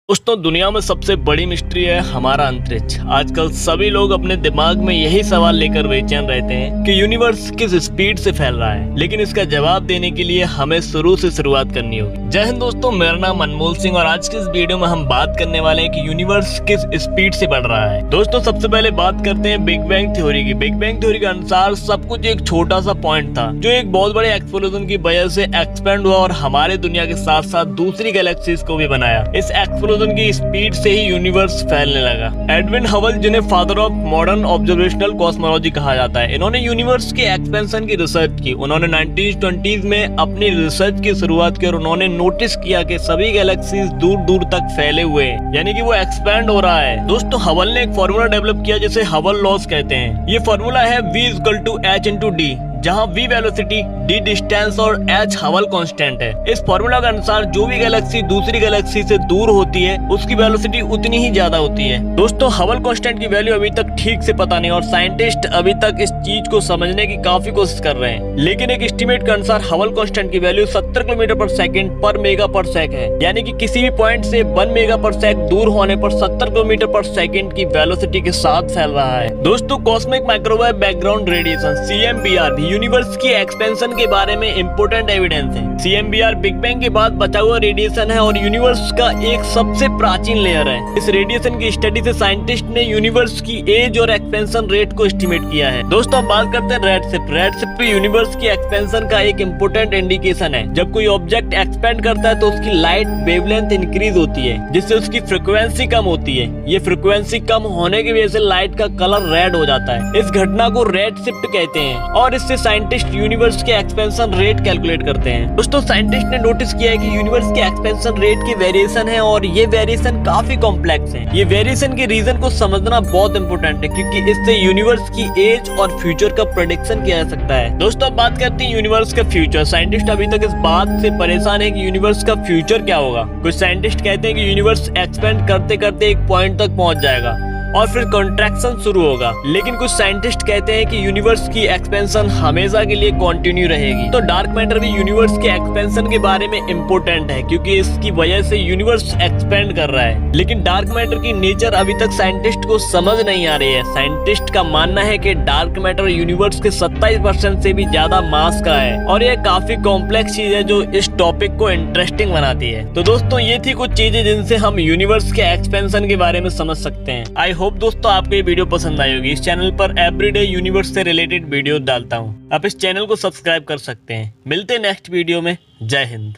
दोस्तों दुनिया में सबसे बड़ी मिस्ट्री है हमारा अंतरिक्ष। आजकल सभी लोग अपने दिमाग में यही सवाल लेकर बेचैन रहते हैं कि यूनिवर्स किस स्पीड से फैल रहा है, लेकिन इसका जवाब देने के लिए हमें शुरू से शुरुआत करनी होगी। जय हिंद दोस्तों, मेरा नाम अनमोल सिंह और आज के इस वीडियो में हम बात करने वाले हैं कि यूनिवर्स किस स्पीड से बढ़ रहा है। दोस्तों सबसे पहले बात करते हैं बिग बैंग थ्योरी की। बिग बैंग थ्योरी के अनुसार सब कुछ एक छोटा सा पॉइंट था जो एक बहुत बड़े एक्सप्लोजन की वजह से एक्सपेंड हुआ और हमारे दुनिया के साथ साथ दूसरी गैलेक्सीज को भी बनाया। इस एक्सप्लोजन की स्पीड से ही यूनिवर्स फैलने लगा। एडविन हबल, जिन्हें father of modern observational cosmology कहा जाता है, इन्होंने यूनिवर्स के एक्सपेंशन की रिसर्च की। उन्होंने 1920s में अपनी रिसर्च की शुरुआत की और उन्होंने नोटिस किया कि सभी गैलेक्सीज दूर दूर तक फैले हुए हैं, यानी कि वो एक्सपैंड हो रहा है। दोस्तों हबल ने एक फॉर्मूला डेवलप किया जिसे हबल लॉस कहते हैं। ये फॉर्मूला है V=H×D, जहाँ V वेलोसिटी, D डिस्टेंस और H हबल कांस्टेंट है। इस फॉर्मूला के अनुसार जो भी गैलेक्सी दूसरी गैलेक्सी से दूर होती है उसकी वेलोसिटी उतनी ही ज्यादा होती है। दोस्तों हबल कांस्टेंट की वैल्यू अभी तक ठीक से पता नहीं और साइंटिस्ट अभी तक इस चीज को समझने की काफी कोशिश कर रहे हैं, लेकिन एक एस्टीमेट के अनुसार हबल कांस्टेंट की वैल्यू 70 किलोमीटर/सेकंड पर मेगा/सेक है, यानी कि किसी भी पॉइंट से 1 मेगा/सेक दूर होने पर 70 किलोमीटर/सेकंड की वेलोसिटी के साथ फैल रहा है। दोस्तों cosmic microwave background radiation CMBR universe की एक्सपेंशन के बारे में इम्पोर्टेंट एविडेंस है। CMBR बिग बैंग के बाद बचा हुआ रेडिएशन है और यूनिवर्स का एक सबसे प्राचीन लेयर है। इस रेडिएशन की स्टडी से साइंटिस्ट ने यूनिवर्स की एज और एक्सपेंशन रेट को एस्टिमेट किया है। दोस्तों हम बात करते हैं रेडशिफ्ट। रेडशिफ्ट यूनिवर्स की एक्सपेंशन का एक इम्पोर्टेंट इंडिकेशन है। जब कोई ऑब्जेक्ट एक्सपेंड करता है तो उसकी लाइट वेवलेंथ इंक्रीज होती है, जिससे उसकी फ्रिक्वेंसी कम होती है। ये फ्रिक्वेंसी कम होने की वजह से लाइट का कलर रेड हो जाता है। इस घटना को रेडशिफ्ट कहते हैं और इससे साइंटिस्ट यूनिवर्स के एक्सपेंशन रेट कैलकुलेट करते हैं। दोस्तों साइंटिस्ट ने नोटिस किया है कि यूनिवर्स के एक्सपेंशन रेट की वेरिएशन है और ये वेरिएशन काफी कॉम्प्लेक्स है। ये वेरिएशन के रीजन को समझना बहुत इंपॉर्टेंट है, क्योंकि इससे यूनिवर्स की एज और फ्यूचर का प्रेडिक्शन किया जा सकता है। दोस्तों अब बात करते हैं यूनिवर्स का फ्यूचर। साइंटिस्ट अभी तक इस बात से परेशान है कि यूनिवर्स का फ्यूचर क्या होगा। कुछ साइंटिस्ट कहते हैं कि यूनिवर्स एक्सपेंड करते करते एक पॉइंट तक पहुंच जाएगा और फिर कॉन्ट्रैक्शन शुरू होगा, लेकिन कुछ साइंटिस्ट कहते हैं कि यूनिवर्स की एक्सपेंशन हमेशा के लिए कंटिन्यू रहेगी। तो डार्क मैटर भी यूनिवर्स के एक्सपेंशन के बारे में इम्पोर्टेंट है, क्योंकि इसकी वजह से यूनिवर्स एक्सपेंड कर रहा है। लेकिन डार्क मैटर की नेचर अभी तक साइंटिस्ट को समझ नहीं आ रही है। साइंटिस्ट का मानना है कि डार्क मैटर यूनिवर्स के 27% से भी ज्यादा मास का है और ये काफी कॉम्प्लेक्स चीज है जो इस टॉपिक को इंटरेस्टिंग बनाती है। तो दोस्तों ये थी कुछ चीजें जिनसे हम यूनिवर्स के एक्सपेंशन के बारे में समझ सकते हैं। आई होप दोस्तों आपको ये वीडियो पसंद आई होगी। इस चैनल पर एवरीडे यूनिवर्स से रिलेटेड वीडियो डालता हूँ, आप इस चैनल को सब्सक्राइब कर सकते हैं। मिलते हैं नेक्स्ट वीडियो में। जय हिंद।